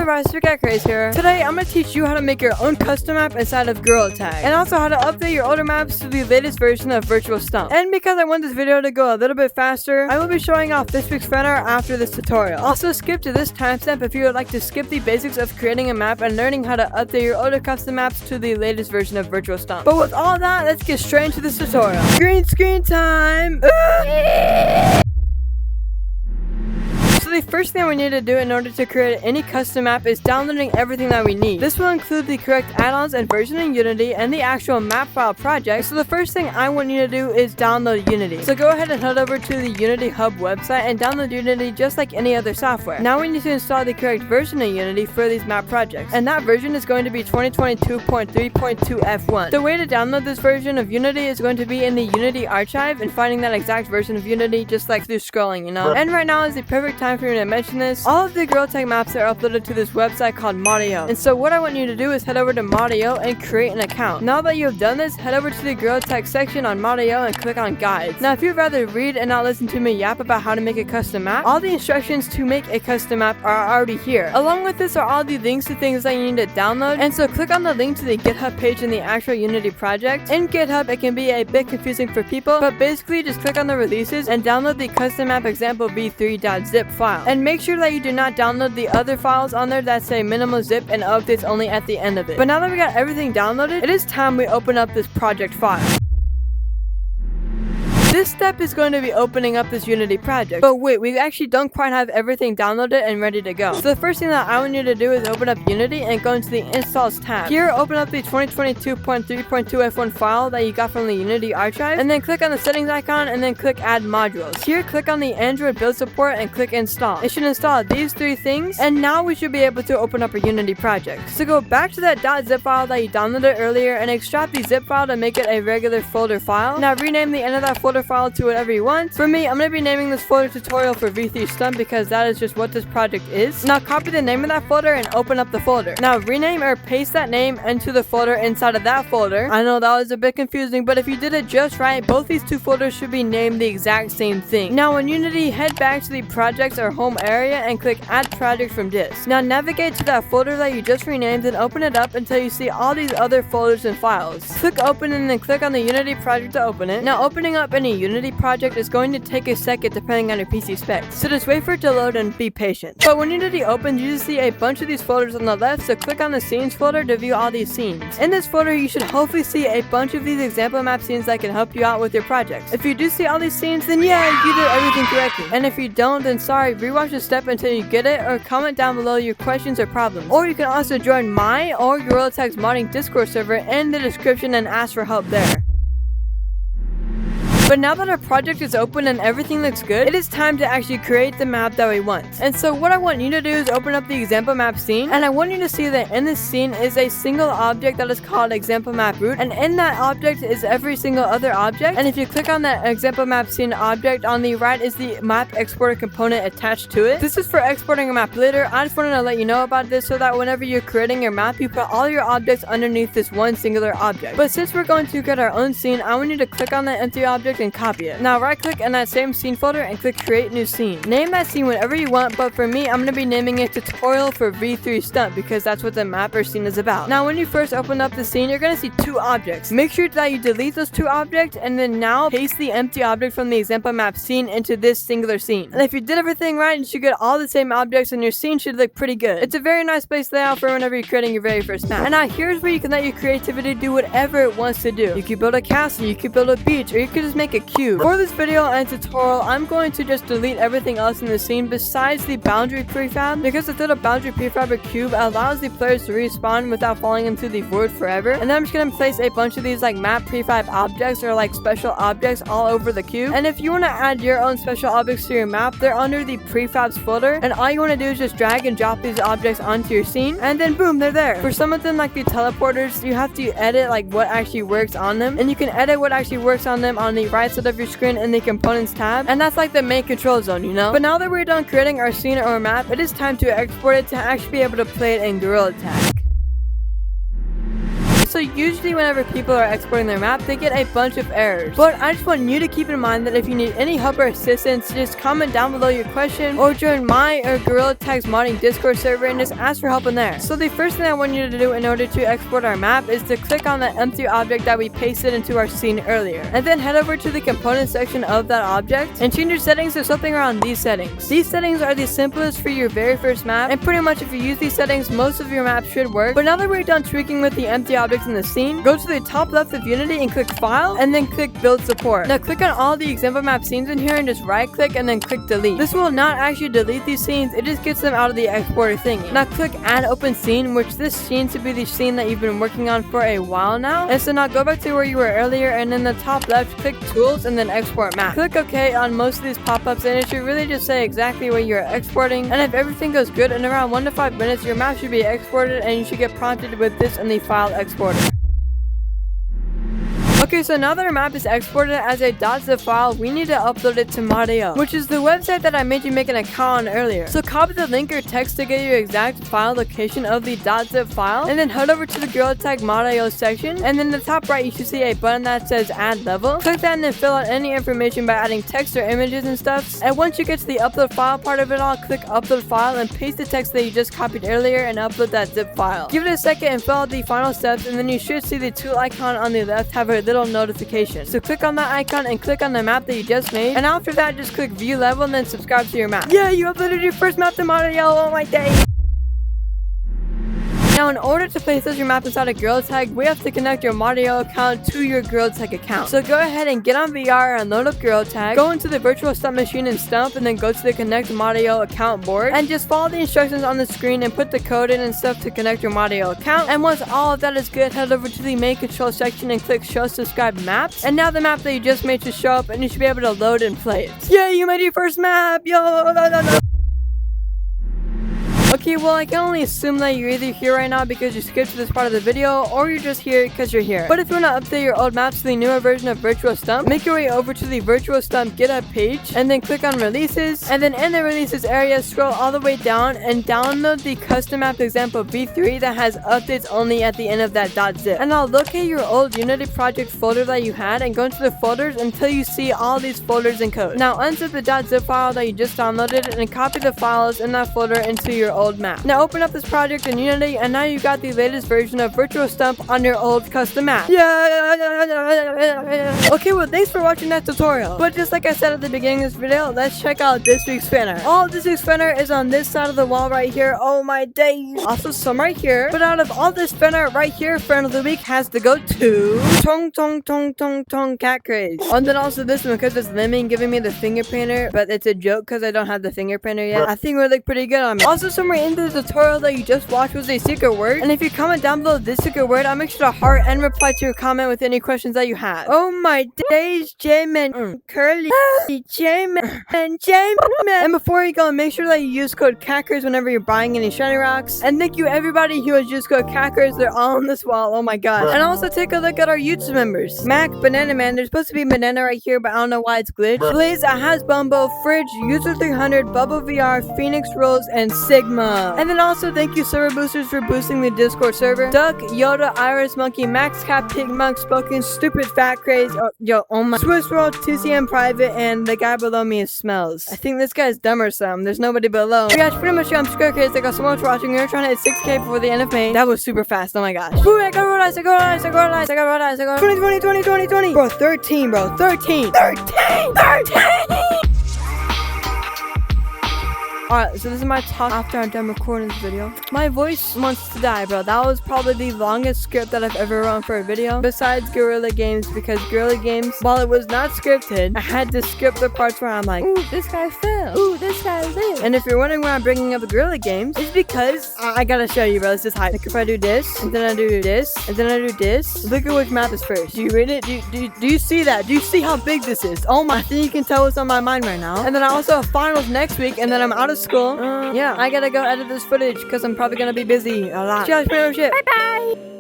everybody, SweetGuyCraze here. Today I'm going to teach you how to make your own custom map inside of Gorilla Tag, and also how to update your older maps to the latest version of Virtual Stump. And because I want this video to go a little bit faster, I will be showing off this week's fan art after this tutorial. Also skip to this timestamp if you would like to skip the basics of creating a map and learning how to update your older custom maps to the latest version of Virtual Stump. But with all that, let's get straight into this tutorial. Green screen time! So the first thing we need to do in order to create any custom map is downloading everything that we need. This will include the correct add-ons and version in Unity and the actual map file project. So the first thing I want you to do is download Unity. So go ahead and head over to the Unity Hub website and download Unity just like any other software. Now we need to install the correct version of Unity for these map projects, and that version is going to be 2022.3.2 F1. The way to download this version of Unity is going to be in the Unity archive and finding that exact version of Unity just like through scrolling, you know. And right now is the perfect time for me to mention this. All of the Gorilla Tag maps are uploaded to this website called Modio. And so what I want you to do is head over to Modio and create an account. Now that you have done this, head over to the Gorilla Tag section on Modio and click on guides. Now if you'd rather read and not listen to me yap about how to make a custom map, all the instructions to make a custom map are already here. Along with this are all the links to things that you need to download. And so click on the link to the GitHub page in the actual Unity project. In GitHub it can be a bit confusing for people, but basically just click on the releases and download the custom map example v3.zip file. And make sure that you do not download the other files on there that say minimal zip and updates only at the end of it. But now that we got everything downloaded, it is time we open up this project file. This step is going to be opening up this Unity project. But wait, we actually don't quite have everything downloaded and ready to go. So the first thing that I want you to do is open up Unity and go into the Installs tab. Here, open up the 2022.3.2 F1 file that you got from the Unity archive, and then click on the settings icon and then click Add Modules. Here, click on the Android build support and click Install. It should install these three things, and now we should be able to open up a Unity project. So go back to that .zip file that you downloaded earlier and extract the zip file to make it a regular folder file. Now rename the end of that folder file to whatever you want. For me, I'm going to be naming this folder tutorial for V3 Stump because that is just what this project is. Now copy the name of that folder and open up the folder. Now rename or paste that name into the folder inside of that folder. I know that was a bit confusing, but if you did it just right, both these two folders should be named the exact same thing. Now in Unity, head back to the projects or home area and click Add Project from Disk. Now navigate to that folder that you just renamed and open it up until you see all these other folders and files. Click open and then click on the Unity project to open it. Now opening up any Unity project is going to take a second depending on your PC specs, so just wait for it to load and be patient. But when Unity opens, you just see a bunch of these folders on the left, so click on the scenes folder to view all these scenes. In this folder you should hopefully see a bunch of these example map scenes that can help you out with your projects. If you do see all these scenes, then yeah, you did everything correctly. And if you don't, then sorry, rewatch the step until you get it, or comment down below your questions or problems. Or you can also join my or Gorilla Tag's modding Discord server in the description and ask for help there. But now that our project is open and everything looks good, it is time to actually create the map that we want. And so what I want you to do is open up the example map scene, and I want you to see that in this scene is a single object that is called example map root, and in that object is every single other object. And if you click on that example map scene object, on the right is the map exporter component attached to it. This is for exporting a map later. I just wanted to let you know about this so that whenever you're creating your map, you put all your objects underneath this one singular object. But since we're going to get our own scene, I want you to click on that empty object and copy it. Now right click in that same scene folder and click create new scene. Name that scene whatever you want, but for me I'm going to be naming it tutorial for V3 Stump because that's what the map or scene is about. Now when you first open up the scene, you're going to see two objects. Make sure that you delete those two objects and then now paste the empty object from the example map scene into this singular scene. And if you did everything right, you should get all the same objects and your scene should look pretty good. It's a very nice place layout for whenever you're creating your very first map. And now here's where you can let your creativity do whatever it wants to do. You could build a castle, you could build a beach, or you could just make a cube. For this video and tutorial, I'm going to just delete everything else in the scene besides the boundary prefab, because the little boundary prefab or cube allows the players to respawn without falling into the void forever. And then I'm just going to place a bunch of these like map prefab objects or like special objects all over the cube. And if you want to add your own special objects to your map, they're under the prefabs folder, and all you want to do is just drag and drop these objects onto your scene, and then boom, they're there. For some of them, like the teleporters, you have to edit like what actually works on them, and you can edit what actually works on them on the right side of your screen in the components tab, and that's like the main control zone, you know. But now that we're done creating our scene or map, it is time to export it to actually be able to play it in Gorilla Tag. So so usually whenever people are exporting their map, they get a bunch of errors. But I just want you to keep in mind that if you need any help or assistance, just comment down below your question or join my or Gorilla Tag's modding Discord server and just ask for help in there. So the first thing I want you to do in order to export our map is to click on that empty object that we pasted into our scene earlier, and then head over to the component section of that object and change your settings to something around these settings. These settings are the simplest for your very first map, and pretty much if you use these settings, most of your map should work. But now that we're done tweaking with the empty objects in the scene, go to the top left of Unity and click File, and then click Build Support. Now click on all the example map scenes in here and just right click and then click Delete. This will not actually delete these scenes, it just gets them out of the exporter thingy. Now click Add Open Scene, which this seems to be the scene that you've been working on for a while now. And so now go back to where you were earlier, and in the top left, click Tools and then Export Map. Click OK on most of these pop-ups, and it should really just say exactly what you're exporting. And if everything goes good, in around 1 to 5 minutes, your map should be exported and you should get prompted with this in the file exporter. Okay, so now that our map is exported as a .zip file, we need to upload it to Mod.io, which is the website that I made you make an account on earlier. So copy the link or text to get your exact file location of the .zip file, and then head over to the Gorilla Tag Mod.io section, and then in the top right you should see a button that says Add Level. Click that and then fill out any information by adding text or images and stuff. And once you get to the upload file part of it all, click Upload File and paste the text that you just copied earlier and upload that zip file. Give it a second and fill out the final steps, and then you should see the tool icon on the left have a little notification. So click on that icon and click on the map that you just made, and after that just click View Level and then subscribe to your map. Yeah, you uploaded your first map to Mod.io. Oh my day. Now, in order to place your map inside a Gorilla Tag, we have to connect your Mod.io account to your Gorilla Tag account. So go ahead and get on VR and load up Gorilla Tag, go into the virtual stump machine and stump, and then go to the Connect Mod.io account board, and just follow the instructions on the screen and put the code in and stuff to connect your Mod.io account. And once all of that is good, head over to the main control section and click Show Subscribe Maps. And now the map that you just made should show up, and you should be able to load and play it. Yeah, you made your first map! Yo! Okay, well, I can only assume that you're either here right now because you skipped to this part of the video, or you're just here because you're here. But if you want to update your old maps to the newer version of Virtual Stump, make your way over to the Virtual Stump GitHub page, and then click on Releases, and then in the Releases area, scroll all the way down and download the custom map example v3 that has updates only at the end of that .zip. And now locate your old Unity project folder that you had and go into the folders until you see all these folders and codes. Now unzip the .zip file that you just downloaded and copy the files in that folder into your old map. Now open up this project in Unity, and now you got the latest version of Virtual Stump on your old custom map. Yeah. Okay, well, thanks for watching that tutorial. But just like I said at the beginning of this video, let's check out this week's Fanart. All of this week's Fanart is on this side of the wall right here. Oh my days. Also some right here. But out of all this Fanart right here, Fan of the Week has to go to Tong Tong Tong Tong Tong Cat Craze. And then also this one because it's Lemon giving me the finger painter, but it's a joke because I don't have the finger painter yet. I think it would look pretty good on me. Also somewhere in the tutorial that you just watched was a secret word, and if you comment down below this secret word, I'll make sure to heart and reply to your comment with any questions that you have. Oh my days, J-Man, Curly, J-Man, and before you go, make sure that you use code CACKERS whenever you're buying any shiny rocks, and thank you everybody who has used code CACKERS. They're all on this wall. Oh my god. And also take a look at our YouTube members: Mac, Banana Man, there's supposed to be Banana right here, but I don't know why it's glitched. Blaze, Has Bumbo, Fridge, User 300, Bubble VR, Phoenix Rolls, and Sigma. And then also thank you server boosters for boosting the Discord server: Duck, Yoda, Iris, Monkey, Max Cat, Pig Monk, Spoken, Stupid Fat Craze, oh my, Swiss World, TCM Private, and the guy below me is Smells. I think this guy's dumb or something. There's nobody below. Yeah, pretty much I'm Square Kids. Thank you so much for watching. We're trying to hit 6K before the end of May. That was super fast. Oh my gosh. Ooh, I got road eyes, I got road eyes, I got road eyes, I got road eyes, I got 20. Bro, 13, bro. 13. Alright, so this is my talk after I'm done recording this video. My voice wants to die, bro. That was probably the longest script that I've ever run for a video, besides Gorilla Games, because Gorilla Games, while it was not scripted, I had to script the parts where I'm like, ooh, this guy fell. Ooh, this guy lived. And if you're wondering why I'm bringing up the Gorilla Games, it's because I gotta show you, bro. This is hype. Like if I do this, and then I do this, and then I do this, look at which map is first. Do you read it? Do you see that? Do you see how big this is? Oh my, I think you can tell what's on my mind right now. And then I also have finals next week, and then I'm out of school. Yeah, I gotta go edit this footage because I'm probably gonna be busy a lot. Bye bye.